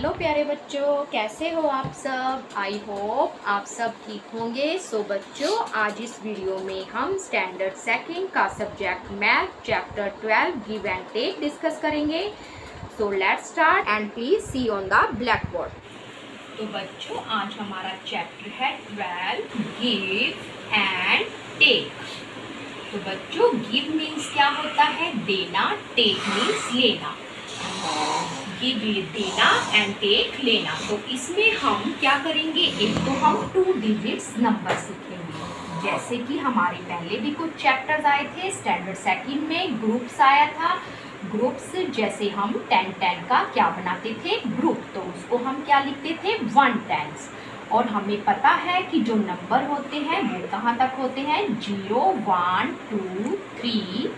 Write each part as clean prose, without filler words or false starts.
Hello प्यारे बच्चों, कैसे हो आप सब। आई होप आप सब ठीक होंगे। सो बच्चों, आज इस वीडियो में हम स्टैंडर्ड सेकंड का subject math chapter 12 give and take discuss करेंगे। So let's start and please see on the black board. तो बच्चों, आज हमारा चैप्टर है 12 गिव एंड टेक। तो बच्चों, गिव मीन्स क्या होता है? देना। टेक मीन्स लेना। गिव देना एंड टेक लेना। तो इसमें हम क्या करेंगे? एक तो हम 2 डिजिट्स नंबर सीखेंगे, जैसे कि हमारे पहले भी कुछ चैप्टर्स आए थे स्टैंडर्ड सेकंड में, ग्रुप्स आया था। ग्रुप्स जैसे हम 10 का क्या बनाते थे? ग्रुप। तो उसको हम क्या लिखते थे? 1 10। और हमें पता है कि जो नंबर होते हैं वो कहाँ तक होते हैं? 0 1 2 3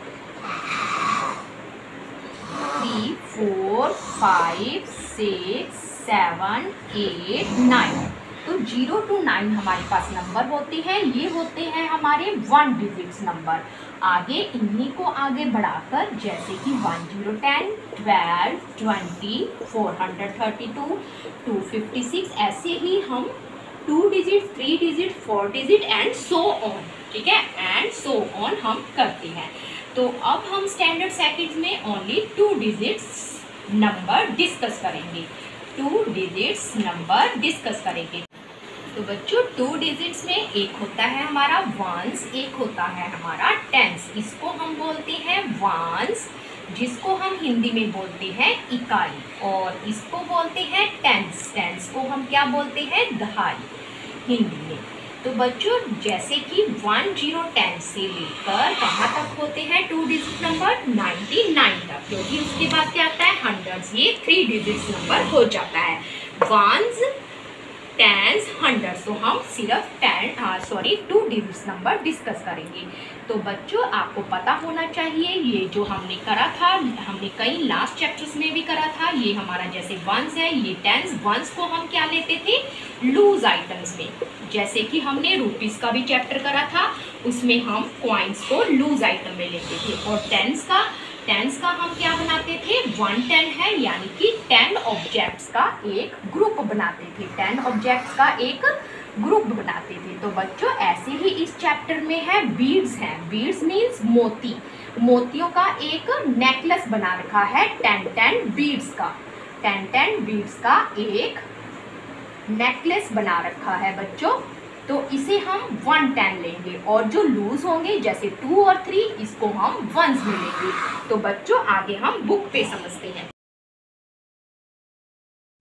4 5 6 7 8 9। तो 0 to 9 हमारे पास नंबर होते हैं। ये होते हैं हमारे 1 डिजिट्स नंबर। आगे इन्हीं को आगे बढ़ाकर जैसे कि 1 0 10 12 20 432 256, ऐसे ही हम 2 digit 3 digit 4 digit and so on. ठीक है, एंड सो ऑन हम करते हैं। तो अब हम स्टैंडर्ड सेकंड में ओनली 2 डिजिट्स नंबर डिस्कस करेंगे। 2 डिजिट्स नंबर डिस्कस करेंगे। तो बच्चों, 2 डिजिट्स में एक होता है हमारा वंस, एक होता है हमारा टेंस। इसको हम बोलते हैं वंस, जिसको हम हिंदी में बोलते हैं इकाई, और इसको बोलते हैं टेंस। टेंस को हम क्या बोलते हैं? दहाई हिंदी में। तो बच्चों, जैसे कि 1 0 10 से लेकर कहाँ तक होते हैं 2 डिजिट नंबर? 99 तक, क्योंकि उसके बाद क्या आता है? हंड्रेड्स। ये 3 डिजिट नंबर हो जाता है। Ones, tens, hundreds. तो हम सिर्फ 2 डिजिट नंबर डिस्कस करेंगे। तो बच्चों, आपको पता होना चाहिए ये जो हमने करा था, हमने कई लास्ट चैप्टर्स में भी करा था। ये हमारा जैसे वंस है, ये टेंस। वंस को हम क्या लेते थे? लूज आइटम्स में। जैसे कि हमने रुपीस का भी चैप्टर करा था, उसमें हम कॉइन्स को लूज आइटम में लेते थे। और टेंस का हम क्या बनाते थे? 1 10 है, यानी कि 10 ऑब्जेक्ट्स का एक ग्रुप बनाते थे। 10 ऑब्जेक्ट्स का एक ग्रुप बनाते थे। तो बच्चों, ऐसे ही इस चैप्टर में है बीड्स हैं। बीड्स मीन्स मोती। मोतियों का एक नेकलेस बना रखा है 10 बीड्स का। 10 बीड्स का एक नेकलेस बना रखा है बच्चों। तो इसे हम 1 10 लेंगे, और जो लूज होंगे जैसे 2 और 3, इसको हम वंस में लेंगे। तो बच्चों, आगे हम बुक पे समझते हैं।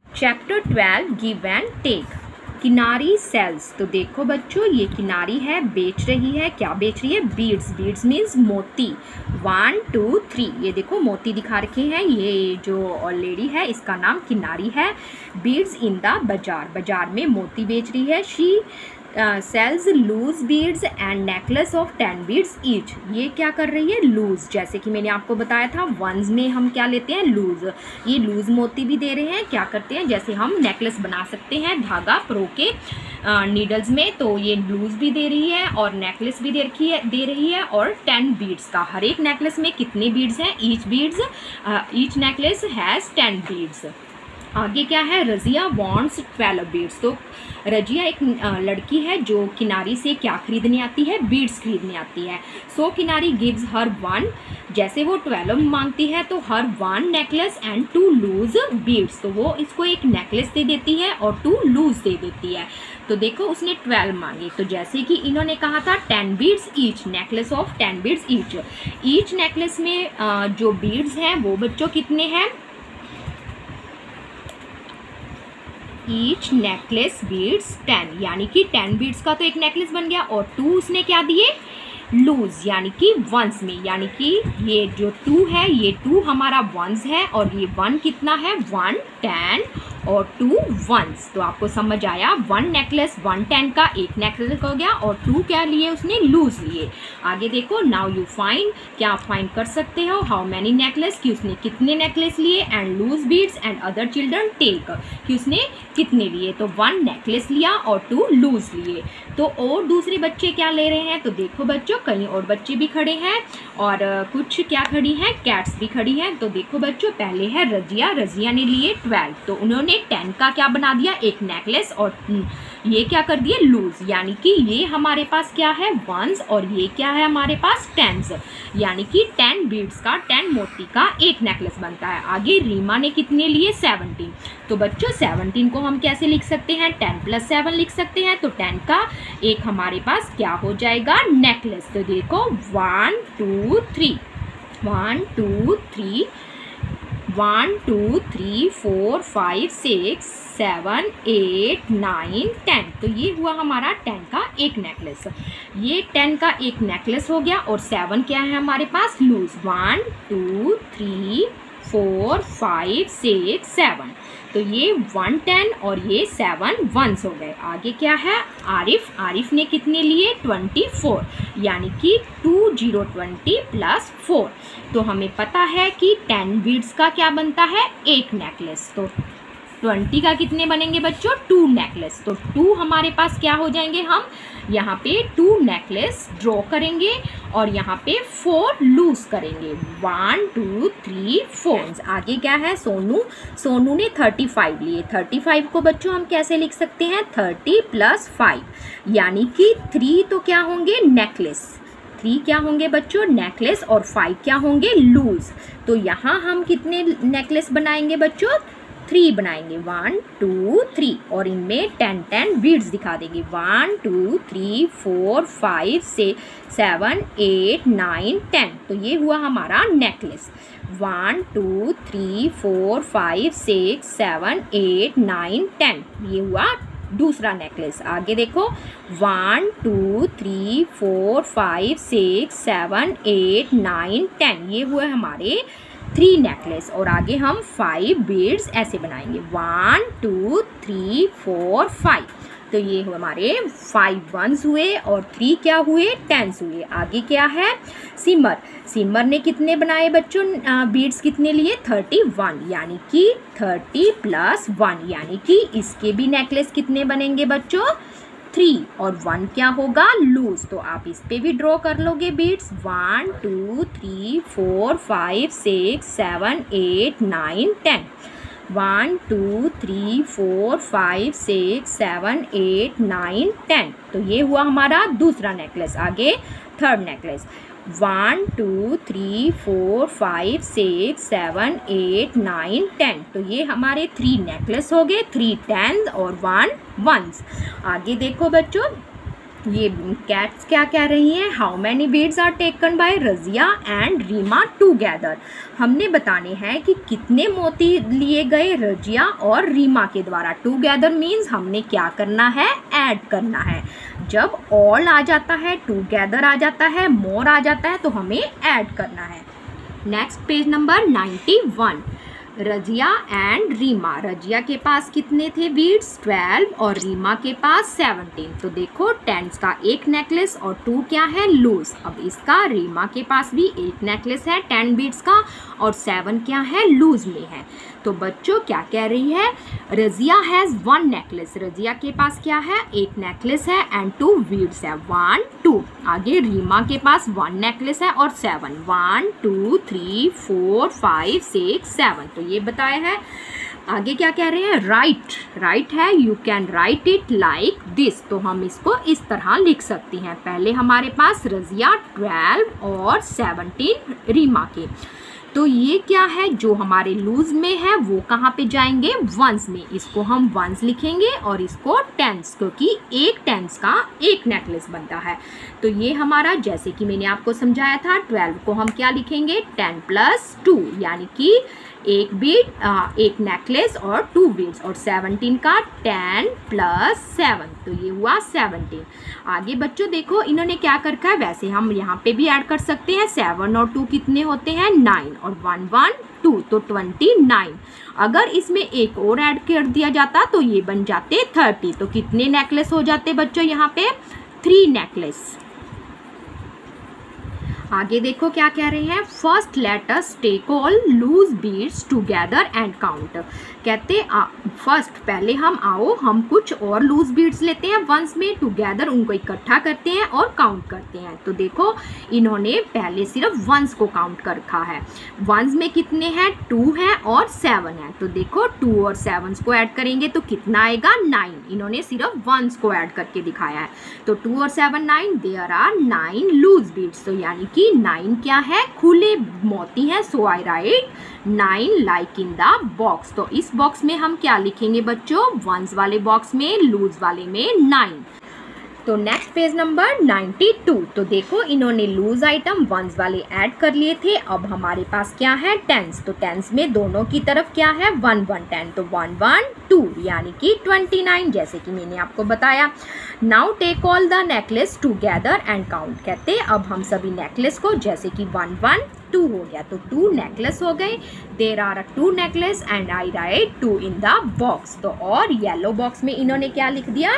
Chapter 12 give and take. Kinari sells. तो देखो बच्चों, ये किनारी है, बेच रही है। क्या बेच रही है? बीड्स। बीड्स मीन्स मोती। 1 2 3, ये देखो मोती दिखा रखे हैं। ये जो लेडी है, इसका नाम किनारी है। बीड्स इन द बाजार। बाजार में मोती बेच रही है। She sells loose beads and necklace of 10 beads each. ये क्या कर रही है? लूज। जैसे कि मैंने आपको बताया था, वंस में हम क्या लेते हैं? लूज। ये लूज मोती भी दे रहे हैं। क्या करते हैं? जैसे हम नेकलेस बना सकते हैं धागा प्रो के नीडल्स में, तो ये लूज भी दे रही है और नेकलेस भी दे रही है। और 10 बीड्स का, हर एक नेकलेस में कितने बीड्स हैं? Each necklace has 10 beads. आगे क्या है? Razia wants 12 beads. तो रजिया एक लड़की है जो किनारी से क्या खरीदने आती है? बीड्स खरीदने आती है। सो किनारी गिव्स हर 1, जैसे वो 12 मांगती है तो हर 1 नेकलेस एंड 2 लूज बीड्स। तो वो इसको एक नेकलेस दे देती है और 2 लूज दे देती है। तो देखो, उसने 12 मांगे, तो जैसे कि इन्होंने कहा था 10 beads each, necklace of 10 beads each. Each necklace में जो बीड्स हैं वो बच्चों कितने हैं? ईच नेकलेस बीड्स 10, यानी कि 10 बीड्स का तो एक नेकलेस बन गया। और 2 उसने क्या दिए? लूज, यानी कि वंस में। यानी कि ये जो 2 है, ये 2 हमारा वंस है, और ये 1 कितना है? 1 10 और 2 वंस। तो आपको समझ आया? 1 नेकलेस 1 10 का एक नेकलेस हो गया, और 2 क्या लिए उसने? लूज लिए। आगे देखो, नाउ यू फाइंड। क्या आप फाइंड कर सकते हो? हाउ मैनी नेकलेस, कि उसने कितने नेकलेस लिए, and loose beads and other children take, कि उसने कितने लिए, तो 1 नेकलेस लिया और 2 लूज लिए। तो और दूसरे बच्चे क्या ले रहे हैं, तो देखो बच्चों कई और बच्चे भी खड़े हैं और कुछ क्या खड़ी हैं, कैट्स भी खड़ी हैं। तो देखो बच्चों पहले है रजिया, रजिया ने लिए 12, तो उन्होंने 10 का क्या बना दिया, एक नेकलेस, और ये क्या कर दिए लूज, यानी कि ये हमारे पास क्या है वंस और ये क्या है हमारे पास टेंस, यानी कि 10 बीड्स का 10 मोती का एक नेकलेस बनता है। आगे रीमा ने कितने लिए 17, तो बच्चों 17 को हम कैसे लिख सकते हैं, 10 + 7 लिख सकते हैं। तो 10 का एक हमारे पास क्या हो जाएगा नेकलेस। तो देखो 1 2 3 1 2 3 1 2 3 4 5 6 7 8 9 10, तो ये हुआ हमारा 10 का एक नेकलेस। ये 10 का एक नेकलेस हो गया और 7 क्या है हमारे पास लूज, 1 2 3 4 5 6 7, तो ये 1 10 और ये 7 वंस हो गए। आगे क्या है आरिफ, आरिफ ने कितने लिए 24, यानी कि 2 0 20 + 4, तो हमें पता है कि 10 बीड्स का क्या बनता है एक नेकलेस, तो 20 का कितने बनेंगे बच्चों 2 नेकलेस। तो 2 हमारे पास क्या हो जाएंगे, हम यहाँ पे 2 नेकलेस ड्रॉ करेंगे और यहाँ पे 4 लूज करेंगे, 1 2 3 4। आगे क्या है सोनू, सोनू ने 35 लिए, 35 को बच्चों हम कैसे लिख सकते हैं 30 + 5, यानी कि 3 तो क्या होंगे नेकलेस, 3 क्या होंगे बच्चों नेकलेस और 5 क्या होंगे लूज। तो यहाँ हम कितने नेकलेस बनाएंगे बच्चों 3 बनाएंगे, 1 2 3, और इनमें 10 10 बीड्स दिखा देंगे, 1 2 3 4 5 6 7 8 9 10, तो ये हुआ हमारा नेकलेस, 1 2 3 4 5 6 7 8 9 10, ये हुआ दूसरा नेकलेस। आगे देखो 1 2 3 4 5 6 7 8 9 10, ये हुए हमारे 3 नेकलेस। और आगे हम 5 बीड्स ऐसे बनाएंगे, 1 2 3 4 5, तो ये हुए हमारे 5 वंस हुए और 3 क्या हुए 10s हुए। आगे क्या है सिमर, सिमर ने कितने बनाए बच्चों बीड्स कितने लिए 31, यानी कि 30 + 1, यानी कि इसके भी नेकलेस कितने बनेंगे बच्चों 3 और 1 क्या होगा लूज। तो आप इस पे भी ड्रॉ कर लोगे बीड्स, 1 2 3 4 5 6 7 8 9 10, 1 2 3 4 5 6 7 8 9 10, तो ये हुआ हमारा दूसरा नेकलेस। आगे थर्ड नेकलेस, 1 2 3 4 5 6 7 8 9 10, तो ये हमारे 3 नेकलेस हो गए, 3 10s और 1 वंस। आगे देखो बच्चों ये कैट्स क्या कह रही हैं, how many beads are taken by Razia and Reema together. हमने बताने हैं कि कितने मोती लिए गए रजिया और रीमा के द्वारा। टूगेदर मीन्स हमने क्या करना है ऐड करना है। जब ऑल आ जाता है, टूगेदर आ जाता है, मोर आ जाता है, तो हमें ऐड करना है। Next page number 91, Razia and Reema. Razia के पास कितने थे बीड्स 12 और रीमा के पास 17। तो देखो 10s का एक नेकलेस और 2 क्या है लूज। अब इसका रीमा के पास भी एक नेकलेस है 10 बीड्स का और 7 क्या है लूज में है। तो बच्चों क्या कह रही है, रजिया हैज़ 1 नेकलेस। रजिया के पास क्या है एक नेकलेस है एंड 2 बीड्स है 1 2। आगे रीमा के पास 1 नेकलेस है और 7 1 2 3 4 5 6 7। तो ये बताया है। आगे क्या कह रहे हैं, राइट। राइट है you can write it like this. तो हम इसको इस तरह लिख सकते हैं। पहले हमारे पास रजिया 12 और 17 रीमा के। तो ये क्या है जो हमारे लूज में है वो कहाँ पे जाएंगे वंस में। इसको हम वंस लिखेंगे और इसको टेंस, क्योंकि एक टेंस का एक नेकलेस बनता है। तो ये हमारा जैसे कि मैंने आपको समझाया था 12 को हम क्या लिखेंगे 10 + 2, यानी कि एक बीड एक नेकलेस और 2 बीड्स, और 17 का 10 + 7, तो ये हुआ 17। आगे बच्चों देखो इन्होंने क्या कर रखा है, वैसे हम यहाँ पे भी ऐड कर सकते हैं। 7 और 2 कितने होते हैं 9 और 1 1 2, तो 29। अगर इसमें एक और ऐड कर दिया जाता तो ये बन जाते 30। तो कितने नेकलेस हो जाते बच्चों यहाँ पे 3 नेकलेस। आगे देखो क्या कह रहे हैं, first let us take all loose beads together and count. कहते फर्स्ट पहले हम कुछ और लूज बीड्स लेते हैं वंस में, टुगेदर उनको इकट्ठा करते हैं और काउंट करते हैं। तो देखो इन्होंने पहले सिर्फ वंस को काउंट कर रखा है। वंस में कितने हैं, 2 हैं और 7 हैं। तो देखो 2 और 7 को ऐड करेंगे तो कितना आएगा, 9। इन्होंने सिर्फ वंस को ऐड करके दिखाया है। तो 2 और 7 9, देयर आर 9 लूज बीड्स। तो यानी कि 9 क्या है, खुले मोती हैं। So I write 9 like in the box. तो इस बॉक्स में हम क्या लिखेंगे बच्चों, वंस वाले बॉक्स में, लूज वाले में 9। तो नेक्स्ट पेज नंबर 92। तो देखो इन्होंने लूज आइटम वंस वाले ऐड कर लिए थे। अब हमारे पास क्या है, टेंस। तो टेंस में दोनों की तरफ क्या है, 1 1 10। तो 1 1 2 यानी कि 29, जैसे कि मैंने आपको बताया। Now take all the necklace together and count. कहते अब हम सभी नेकलेस को, जैसे कि 1 1 2 हो गया तो 2 नेकलेस हो गए। There are 2 necklace and I write 2 in the box. तो और येलो बॉक्स में इन्होंने क्या लिख दिया,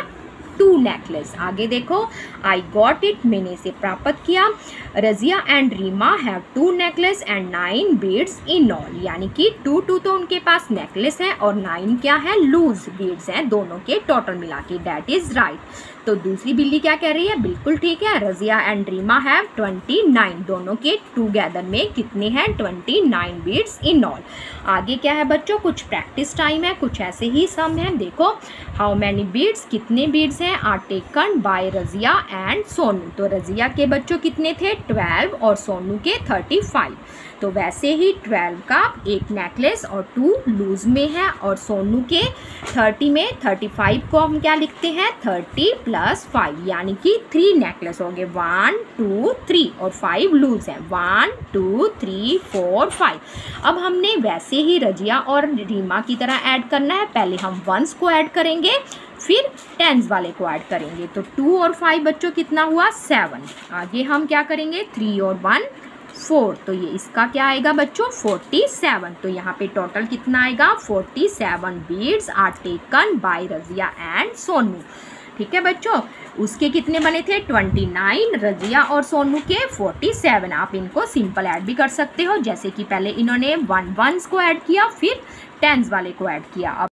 2 नेकलेस। आगे देखो, आई गॉट इट, मैंने इसे प्राप्त किया। Razia and Reema have 2 necklace and 9 beads in all. यानी कि 2 तो उनके पास नेकलेस है और 9 क्या है, लूज बीड्स हैं दोनों के टोटल मिला के। That is right. तो दूसरी बिल्ली क्या कह रही है, बिल्कुल ठीक है। रजिया एंड रीमा हैव 29, दोनों के टुगेदर में कितने हैं, 29 बीड्स इन ऑल। आगे क्या है बच्चों, कुछ प्रैक्टिस टाइम है, कुछ ऐसे ही सम है। देखो हाउ मैनी बीड्स, कितने बीड्स हैं, are taken by Razia and Sonu. तो रजिया के बच्चों कितने थे, 12 और सोनू के 35। तो वैसे ही 12 का एक नेकलेस और 2 लूज में है, और सोनू के 30 में 35 को हम क्या लिखते हैं, 30 + 5 यानी कि 3 नेकलेस हो गए। 1 2 3 और 5 लूज है। 1 2 3 4 5। अब हमने वैसे ही रजिया और रीमा की तरह ऐड करना है। पहले हम वंस को ऐड करेंगे, फिर टेंस वाले को ऐड करेंगे। तो 2 और 5 बच्चों कितना हुआ, 7। आगे हम क्या करेंगे, 3 और 1 4। तो ये इसका क्या आएगा बच्चों, 47। तो यहाँ पे टोटल कितना आएगा, 47 beads are taken by Razia and Sonu. ठीक है बच्चों, उसके कितने बने थे, 29, रजिया और सोनू के 47। आप इनको सिंपल ऐड भी कर सकते हो, जैसे कि पहले इन्होंने 1 वंस को ऐड किया, फिर टेंस वाले को ऐड किया। अब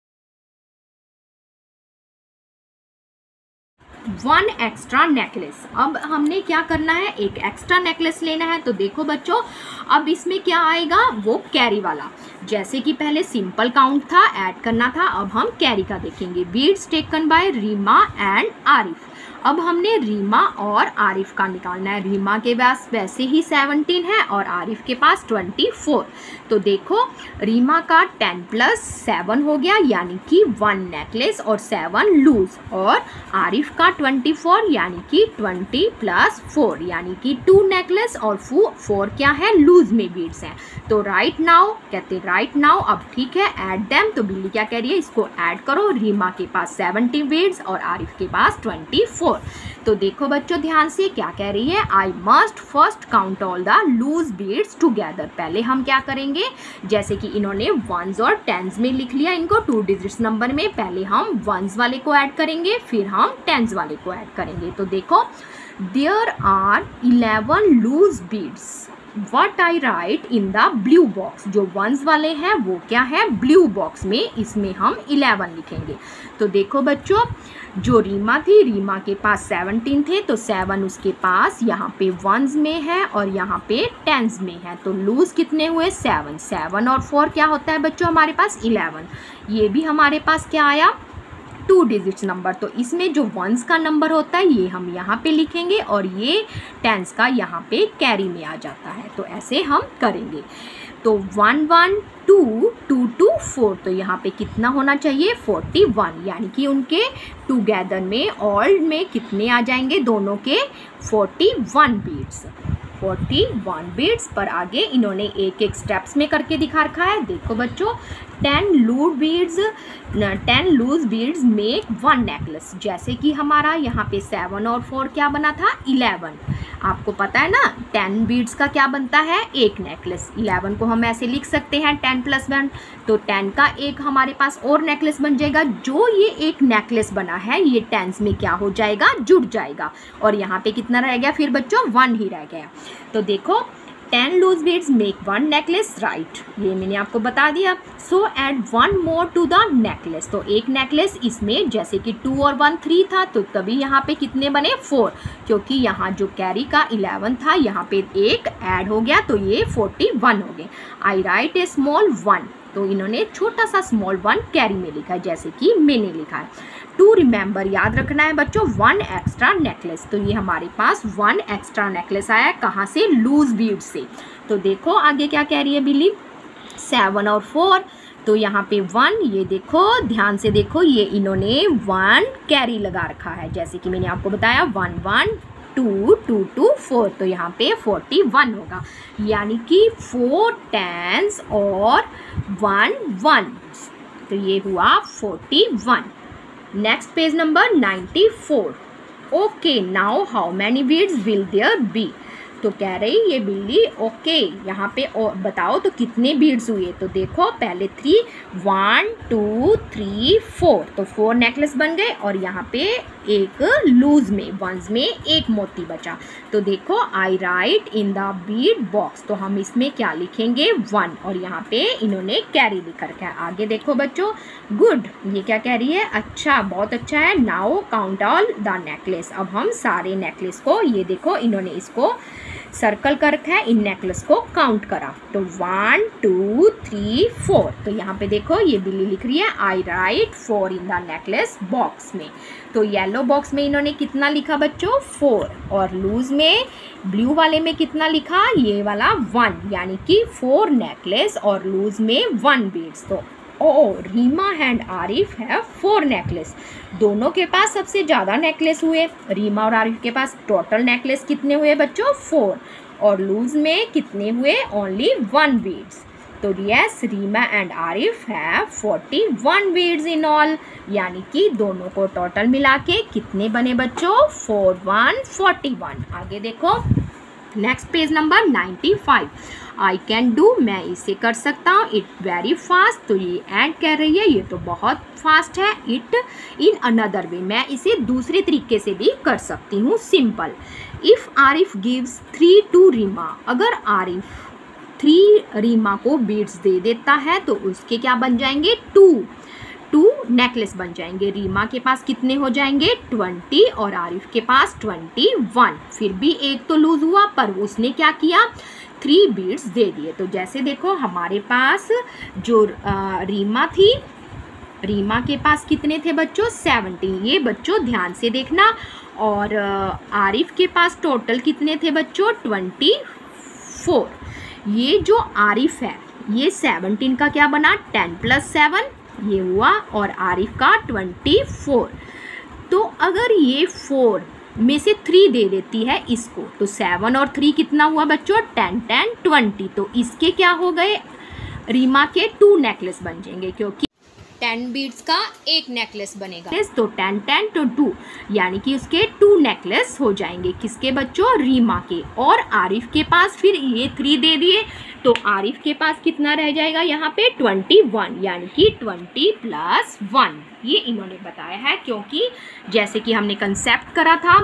1 एक्स्ट्रा नेकलेस। अब हमने क्या करना है, एक एक्स्ट्रा नेकलेस लेना है। तो देखो बच्चों, अब इसमें क्या आएगा, वो कैरी वाला। जैसे कि पहले सिंपल काउंट था, ऐड करना था, अब हम कैरी का देखेंगे। Beads taken by Reema and Arif. अब हमने रीमा और आरिफ का निकालना है। रीमा के पास वैसे ही 17 है और आरिफ के पास 24। तो देखो रीमा का 10 + 7 हो गया, यानी कि 1 नेकलेस और 7 लूज, और आरिफ का 24 यानी कि 20 + 4 यानी कि 2 नेकलेस और 4 क्या है, लूज में बीड्स हैं। तो राइट नाउ, कहते राइट नाउ, अब ठीक है, ऐड देम। तो बिल्ली क्या कह रही है, इसको ऐड करो। रीमा के पास 70 बीड्स और आरिफ के पास 24। तो देखो बच्चों ध्यान से क्या कह रही है, I must first count all the loose beads together. पहले हम क्या करेंगे, जैसे कि इन्होंने वंस और टेंस में लिख लिया इनको 2 डिजिट्स नंबर में, पहले हम वंस वाले को ऐड करेंगे, फिर हम टेंस वाले को ऐड करेंगे। तो देखो there are 11 loose beads. What I write in the blue box. जो वंस वाले हैं वो क्या है, ब्लू बॉक्स में, इसमें हम 11 लिखेंगे। तो देखो बच्चों, जो रीमा थी, रीमा के पास 17 थे, तो 7 उसके पास यहाँ पे वंस में है और यहाँ पे टेंस में है। तो लूज कितने हुए, 7। 7 और 4 क्या होता है बच्चों, हमारे पास 11। ये भी हमारे पास क्या आया, 2 डिजिट्स नंबर। तो इसमें जो वंस का नंबर होता है ये हम यहाँ पे लिखेंगे, और ये टेंस का यहाँ पे कैरी में आ जाता है। तो ऐसे हम करेंगे। तो 1 1 2 2 2 4। तो यहाँ पे कितना होना चाहिए, 41, यानी कि उनके टुगेदर में ऑल में कितने आ जाएंगे, दोनों के 41 बीट्स। 41 बीट्स पर आगे इन्होंने एक एक स्टेप्स में करके दिखा रखा है। देखो बच्चों, 10 लूज बीड्स मेक 1 नेकलेस। जैसे कि हमारा यहाँ पे 7 और 4 क्या बना था, 11। आपको पता है ना 10 बीड्स का क्या बनता है, एक नेकलेस। 11 को हम ऐसे लिख सकते हैं 10 + 1, तो 10 का एक हमारे पास और नेकलेस बन जाएगा। जो ये एक नेकलेस बना है ये टेंस में क्या हो जाएगा, जुड़ जाएगा। और यहाँ पे कितना रह गया फिर बच्चों, 1 ही रह गया। तो देखो 10 loose beads make 1 necklace, right, ये मैंने आपको बता दिया। So add 1 more to the necklace, तो एक नेकलेस इसमें, जैसे कि 2 और 1 3 था, तो तभी यहाँ पे कितने बने 4, क्योंकि यहाँ जो कैरी का 11 था यहाँ पे एक ऐड हो गया, तो ये 41 हो गए। आई राइट ए स्मॉल 1, तो इन्होंने छोटा सा स्मॉल 1 कैरी में लिखा है, जैसे कि मैंने लिखा है। टू रिमेंबर, याद रखना है बच्चों, 1 एक्स्ट्रा नेकलेस, तो ये हमारे पास 1 एक्स्ट्रा नेकलेस आया है, कहाँ से, लूज बीड से। तो देखो आगे क्या कह रही है बिल्ली, 7 और 4, तो यहाँ पे 1, ये देखो ध्यान से देखो, ये इन्होंने 1 कैरी लगा रखा है, जैसे कि मैंने आपको बताया 1 1 2 2 2 4, तो यहाँ पे 41 होगा, यानी कि 4 10s और 1 1, तो ये हुआ 41। Next page number 94। Okay now how many beads will there be, तो कह रही ये बिल्ली ओके यहाँ पे बताओ तो कितने बीड्स हुए। तो देखो पहले 3 1 2 3 4, तो 4 नेकलेस बन गए, और यहाँ पे एक लूज में वंस में एक मोती बचा। तो देखो I write in the bead box, तो हम इसमें क्या लिखेंगे 1, और यहाँ पे इन्होंने कैरी लिख रखा है। आगे देखो बच्चों, गुड, ये क्या कह रही है, अच्छा, बहुत अच्छा है। Now count all the necklace, अब हम सारे नेकलेस को, ये देखो इन्होंने इसको सर्कल कर रखा है, इन नेकलेस को काउंट करा, तो 1 2 3 4, तो यहाँ पे देखो ये बिल्ली लिख रही है I write 4 in the necklace box में। तो येलो बॉक्स में इन्होंने कितना लिखा बच्चों 4, और लूज में ब्लू वाले में कितना लिखा, ये वाला 1, यानी कि 4 नेकलेस और लूज में 1 बीड्स। तो रीमा एंड आरिफ है 4 नेकलेस, दोनों के पास सबसे ज़्यादा नेकलेस हुए। रीमा और आरिफ के पास टोटल नेकलेस कितने हुए बच्चों 4, और लूज में कितने हुए, ओनली 1 बीड्स। तो यस रीमा एंड आरिफ है 41 बीड्स इन ऑल, यानी कि दोनों को टोटल मिला के कितने बने बच्चों 4 1 41। आगे देखो next page number 95। I can do, मैं इसे कर सकता हूँ, इट वेरी फास्ट, तो ये एंड कह रही है, ये तो बहुत फास्ट है। इट इन अनदर वे, मैं इसे दूसरे तरीके से भी कर सकती हूँ, simple. If Arif gives 3 to Reema, अगर आरिफ 3 रीमा को बीड्स दे देता है तो उसके क्या बन जाएंगे 2 नेकलेस बन जाएंगे। रीमा के पास कितने हो जाएंगे 20, और आरिफ के पास 21। फिर भी एक तो लूज हुआ, पर उसने क्या किया 3 बीड्स दे दिए। तो जैसे देखो हमारे पास जो रीमा थी, रीमा के पास कितने थे बच्चों 17, ये बच्चों ध्यान से देखना। और आरिफ के पास टोटल कितने थे बच्चों 24। ये जो आरिफ है ये 17 का क्या बना 10 + 7 ये हुआ, और आरिफ का 24। तो अगर ये 4 में से 3 दे देती है इसको, तो 7 और 3 कितना हुआ बच्चों 10 10 20, तो इसके क्या हो गए रीमा के 2 नेकलेस बन जाएंगे, क्योंकि 10 बीड्स का एक नेकलेस बनेगा, तो 10 10 तो 2, यानी कि उसके 2 नेकलेस हो जाएंगे। किसके बच्चों रीमा के। और आरिफ के पास फिर ये 3 दे दिए, तो आरिफ के पास कितना रह जाएगा यहाँ पे 21, यानी कि 20 + 1, ये इन्होंने बताया है। क्योंकि जैसे कि हमने कंसेप्ट करा था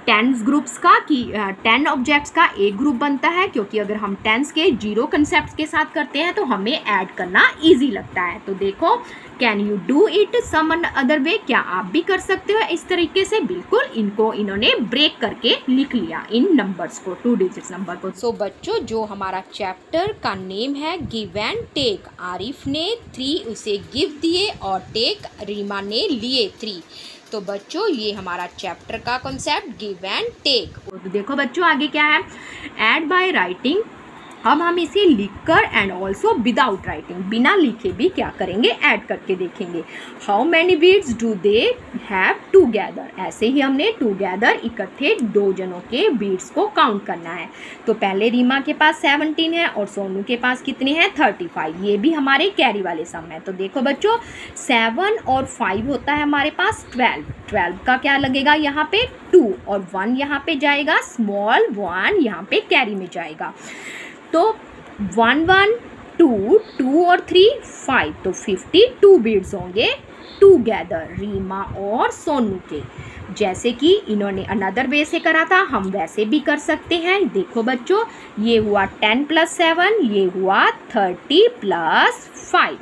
10 ग्रुप्स का, कि 10 ऑब्जेक्ट्स का एक ग्रुप बनता है, क्योंकि अगर हम 10 के 0 कंसेप्ट के साथ करते हैं तो हमें ऐड करना ईजी लगता है। तो देखो can you do it some other way, क्या आप भी कर सकते हो इस तरीके से। बिल्कुल, इनको इन्होंने ब्रेक करके लिख लिया इन नंबर्स को, 2 डिजिट्स नंबर को। सो बच्चों जो हमारा चैप्टर का नेम है गिव एंड टेक, आरिफ ने 3 उसे गिव दिए और टेक रीमा ने लिए 3। तो बच्चों ये हमारा चैप्टर का कॉन्सेप्ट गिव एंड टेक। तो देखो बच्चों आगे क्या है, ऐड बाय राइटिंग अब हम इसे लिखकर एंड ऑल्सो विदाउट राइटिंग, बिना लिखे भी क्या करेंगे, ऐड करके देखेंगे। How many beads do they have together, ऐसे ही हमने टूगेदर इकट्ठे 2 जनों के बीड्स को काउंट करना है। तो पहले रीमा के पास 17 है और सोनू के पास कितने हैं, 35। ये भी हमारे कैरी वाले सम है। तो देखो बच्चों 7 और 5 होता है हमारे पास 12 का क्या लगेगा यहाँ पे 2 और 1 यहाँ पे जाएगा, स्मॉल 1 यहाँ पे कैरी में जाएगा। तो 1 1 2 2 और 3 5, तो 52 बीड्स होंगे टूगेदर रीमा और सोनू के। जैसे कि इन्होंने अनदर वे से करा था, हम वैसे भी कर सकते हैं। देखो बच्चों ये हुआ 10 + 7, ये हुआ 30 + 5।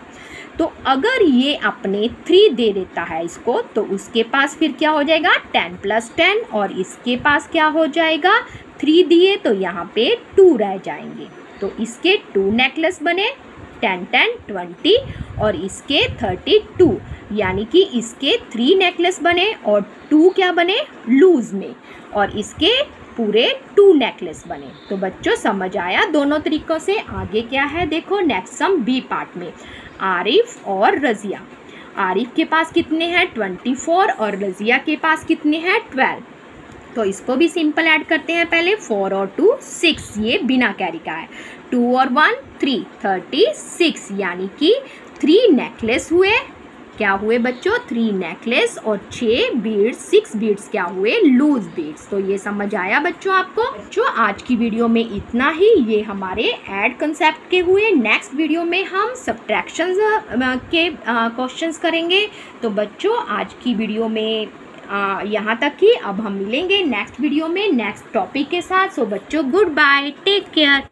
तो अगर ये अपने 3 दे देता है इसको, तो उसके पास फिर क्या हो जाएगा 10 + 10, और इसके पास क्या हो जाएगा 3 दिए, तो यहाँ पे 2 रह जाएंगे। तो इसके 2 नेकलेस बने, 10 10 20, और इसके 32, यानी कि इसके 3 नेकलेस बने और 2 क्या बने लूज में, और इसके पूरे 2 नेकलेस बने। तो बच्चों समझ आया दोनों तरीकों से। आगे क्या है देखो नेक्स्ट सम बी पार्ट में, आरिफ और रज़िया। आरिफ के पास कितने हैं 24 और रज़िया के पास कितने हैं 12। तो इसको भी सिंपल ऐड करते हैं पहले, 4 और 2 6, ये बिना कैरी का है। 2 और 1 3, 36, यानी कि 3 नेकलेस हुए, क्या हुए बच्चों 3 नेकलेस, और 6 बीड्स 6 बीड्स क्या हुए लूज बीड्स। तो ये समझ आया बच्चों आपको। जो आज की वीडियो में इतना ही, ये हमारे ऐड कंसेप्ट के हुए। नेक्स्ट वीडियो में हम सब्ट्रैक्शंस के क्वेश्चंस करेंगे। तो बच्चों आज की वीडियो में यहाँ तक ही। अब हम मिलेंगे नेक्स्ट वीडियो में नेक्स्ट टॉपिक के साथ। सो बच्चों गुड बाय, टेक केयर।